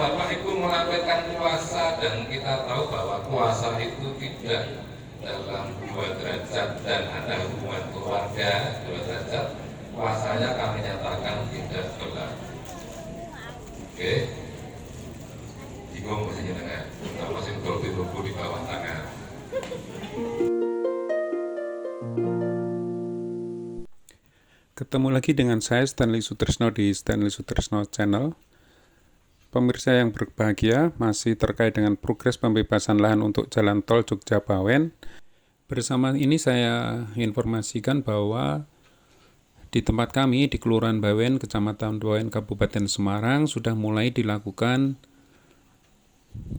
Bapak Ibu melakukan puasa dan kita tahu bahwa puasa itu tidak dalam 2 derajat dan ada hubungan keluarga 2 derajat, puasanya kami nyatakan tidak berlaku. Oke, bingung masih jenengan, kita masih bertubuh di bawah tangan. Ketemu lagi dengan saya Stanley Sutrisno di Stanley Sutrisno Channel. Pemirsa yang berbahagia, masih terkait dengan progres pembebasan lahan untuk jalan tol Jogja-Bawen. Bersama ini saya informasikan bahwa di tempat kami di Kelurahan Bawen, Kecamatan Bawen, Kabupaten Semarang sudah mulai dilakukan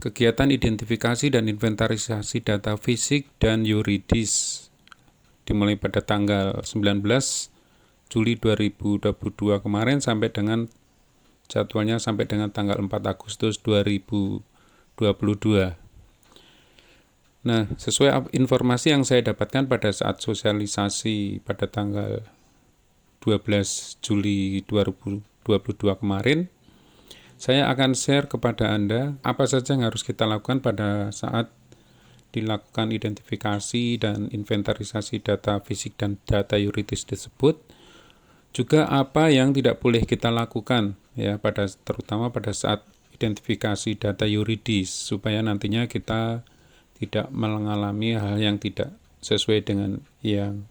kegiatan identifikasi dan inventarisasi data fisik dan yuridis dimulai pada tanggal 19 Juli 2022 kemarin sampai dengan jadwalnya sampai dengan tanggal 4 Agustus 2022. Nah, sesuai informasi yang saya dapatkan pada saat sosialisasi pada tanggal 12 Juli 2022 kemarin, saya akan share kepada Anda apa saja yang harus kita lakukan pada saat dilakukan identifikasi dan inventarisasi data fisik dan data yuridis tersebut, juga apa yang tidak boleh kita lakukan ya terutama pada saat identifikasi data yuridis supaya nantinya kita tidak mengalami hal yang tidak sesuai dengan yang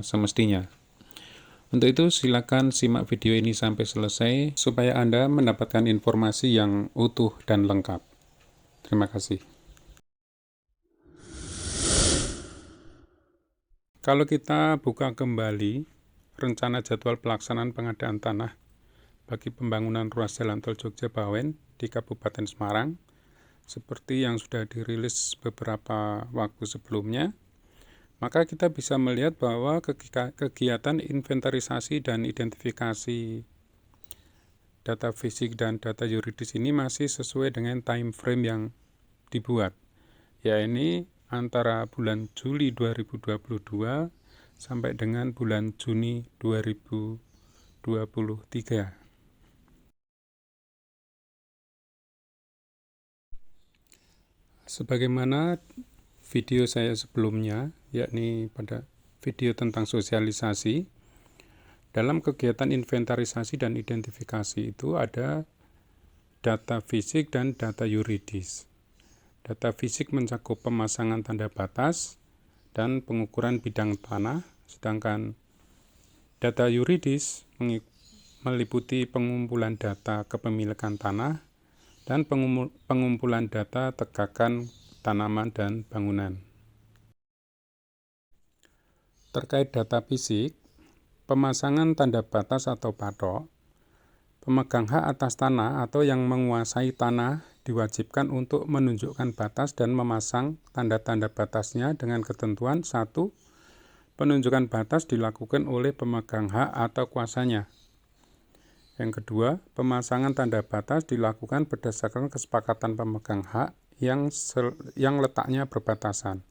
semestinya. Untuk itu silakan simak video ini sampai selesai supaya Anda mendapatkan informasi yang utuh dan lengkap. Terima kasih. Kalau kita buka kembali rencana jadwal pelaksanaan pengadaan tanah bagi pembangunan ruas jalan tol Jogja-Bawen di Kabupaten Semarang, seperti yang sudah dirilis beberapa waktu sebelumnya, maka kita bisa melihat bahwa kegiatan inventarisasi dan identifikasi data fisik dan data yuridis ini masih sesuai dengan time frame yang dibuat, yaitu antara bulan Juli 2022 sampai dengan bulan Juni 2023. Sebagaimana video saya sebelumnya, yakni pada video tentang sosialisasi, dalam kegiatan inventarisasi dan identifikasi itu ada data fisik dan data yuridis. Data fisik mencakup pemasangan tanda batas dan pengukuran bidang tanah, sedangkan data yuridis meliputi pengumpulan data kepemilikan tanah dan pengumpulan data tegakan tanaman dan bangunan. Terkait data fisik, pemasangan tanda batas atau patok, pemegang hak atas tanah atau yang menguasai tanah diwajibkan untuk menunjukkan batas dan memasang tanda-tanda batasnya dengan ketentuan 1. Penunjukan batas dilakukan oleh pemegang hak atau kuasanya. Yang kedua, pemasangan tanda batas dilakukan berdasarkan kesepakatan pemegang hak yang letaknya berbatasan.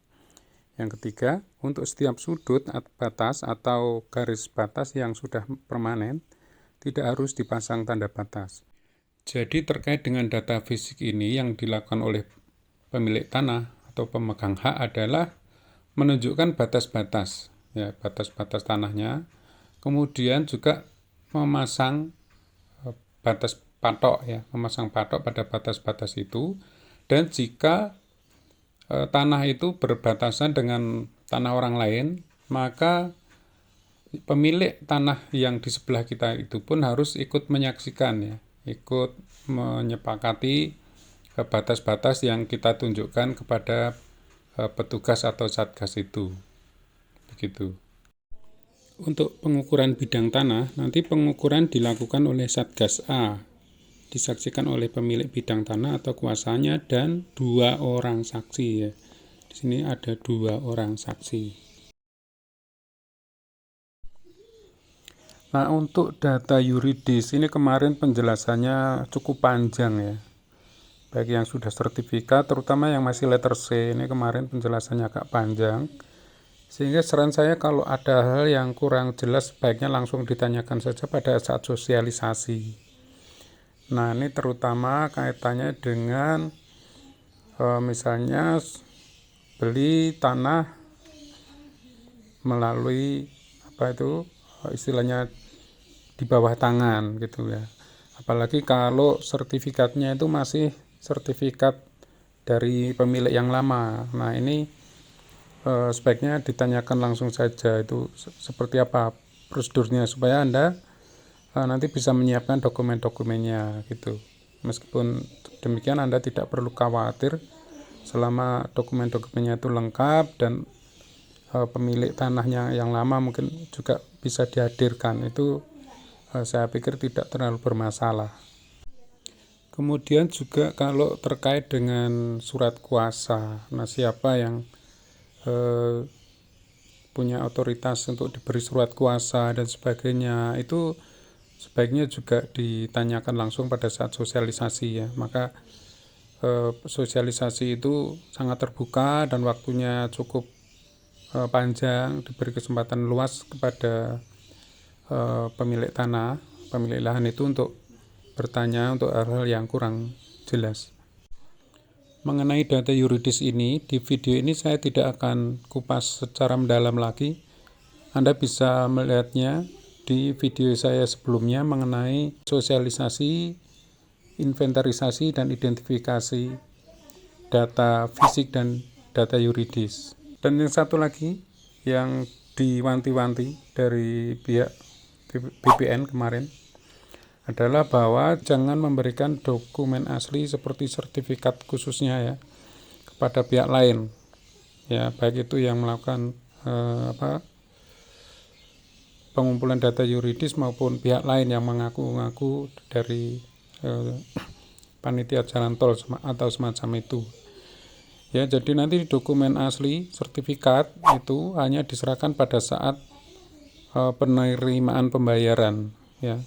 Yang ketiga, untuk setiap sudut batas atau garis batas yang sudah permanen, tidak harus dipasang tanda batas. Jadi terkait dengan data fisik ini yang dilakukan oleh pemilik tanah atau pemegang hak adalah menunjukkan batas-batas, ya, batas-batas tanahnya, kemudian juga memasang batas patok, ya, memasang patok pada batas-batas itu, dan jika tanah itu berbatasan dengan tanah orang lain, maka pemilik tanah yang di sebelah kita itu pun harus ikut menyaksikan, ya, ikut menyepakati batas-batas yang kita tunjukkan kepada petugas atau satgas itu. Begitu. Untuk pengukuran bidang tanah, nanti pengukuran dilakukan oleh Satgas A, disaksikan oleh pemilik bidang tanah atau kuasanya dan 2 orang saksi, ya. Di sini ada 2 orang saksi. Nah, untuk data yuridis ini kemarin penjelasannya cukup panjang, ya. Baik yang sudah sertifikat, terutama yang masih letter C, ini kemarin penjelasannya agak panjang. Sehingga saran saya kalau ada hal yang kurang jelas, baiknya langsung ditanyakan saja pada saat sosialisasi. Nah, ini terutama kaitannya dengan misalnya beli tanah melalui istilahnya di bawah tangan gitu ya. Apalagi kalau sertifikatnya itu masih sertifikat dari pemilik yang lama. Nah, ini sebaiknya ditanyakan langsung saja itu seperti apa prosedurnya supaya Anda nanti bisa menyiapkan dokumen-dokumennya gitu. Meskipun demikian Anda tidak perlu khawatir selama dokumen-dokumennya itu lengkap dan pemilik tanahnya yang lama mungkin juga bisa dihadirkan. Itu saya pikir tidak terlalu bermasalah. Kemudian juga kalau terkait dengan surat kuasa, nah siapa yang punya otoritas untuk diberi surat kuasa dan sebagainya, itu sebaiknya juga ditanyakan langsung pada saat sosialisasi ya. Maka sosialisasi itu sangat terbuka dan waktunya cukup panjang, diberi kesempatan luas kepada pemilik tanah, pemilik lahan itu untuk bertanya untuk hal-hal yang kurang jelas. Mengenai data yuridis ini, di video ini saya tidak akan kupas secara mendalam lagi. Anda bisa melihatnya di video saya sebelumnya mengenai sosialisasi, inventarisasi, dan identifikasi data fisik dan data yuridis. Dan yang satu lagi yang diwanti-wanti dari pihak BPN kemarin adalah bahwa jangan memberikan dokumen asli seperti sertifikat khususnya ya kepada pihak lain ya, baik itu yang melakukan pengumpulan data yuridis maupun pihak lain yang mengaku-ngaku dari panitia jalan tol atau semacam itu ya. Jadi nanti dokumen asli sertifikat itu hanya diserahkan pada saat penerimaan pembayaran ya.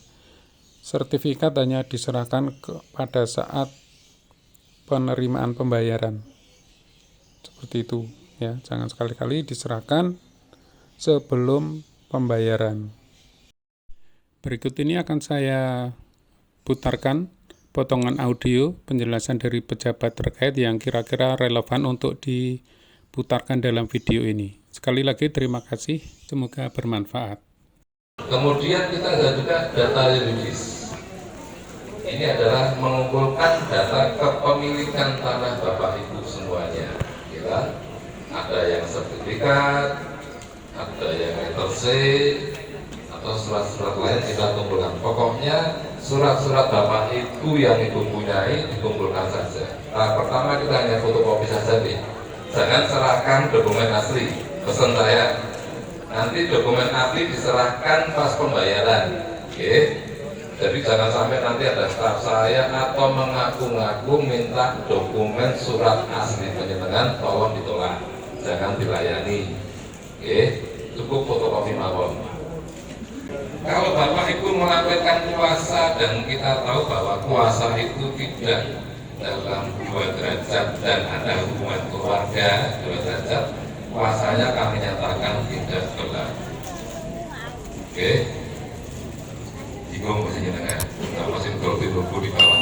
Sertifikat hanya diserahkan pada saat penerimaan pembayaran. Seperti itu ya. Jangan sekali-kali diserahkan sebelum pembayaran. Berikut ini akan saya putarkan potongan audio penjelasan dari pejabat terkait yang kira-kira relevan untuk diputarkan dalam video ini. Sekali lagi terima kasih, semoga bermanfaat. Kemudian kita juga data yuridis. Ini adalah mengumpulkan data kepemilikan tanah Bapak Ibu semuanya. Ya. Ada yang sertifikat, ada yang RC, atau surat-surat lain kita kumpulkan. Pokoknya surat-surat Bapak Ibu yang Ibu punyai dikumpulkan saja. Nah, pertama kita hanya fotokopi saja nih. Jangan serahkan dokumen asli. Pesan saya. Nanti dokumen asli diserahkan pas pembayaran, oke? Jadi jangan sampai nanti ada staf saya atau mengaku-ngaku minta dokumen surat asli penyelengan, tolong ditolak, jangan dilayani, oke? Cukup fotokopi mawon. Kalau Bapak Ibu melakukan kuasa dan kita tahu bahwa kuasa itu tidak dalam 2 derajat dan ada hubungan keluarga 2 derajat, kuasanya kami nyatakan tidak berlaku. Oke, bingung masih jenengan, kita masih berlaku di bawah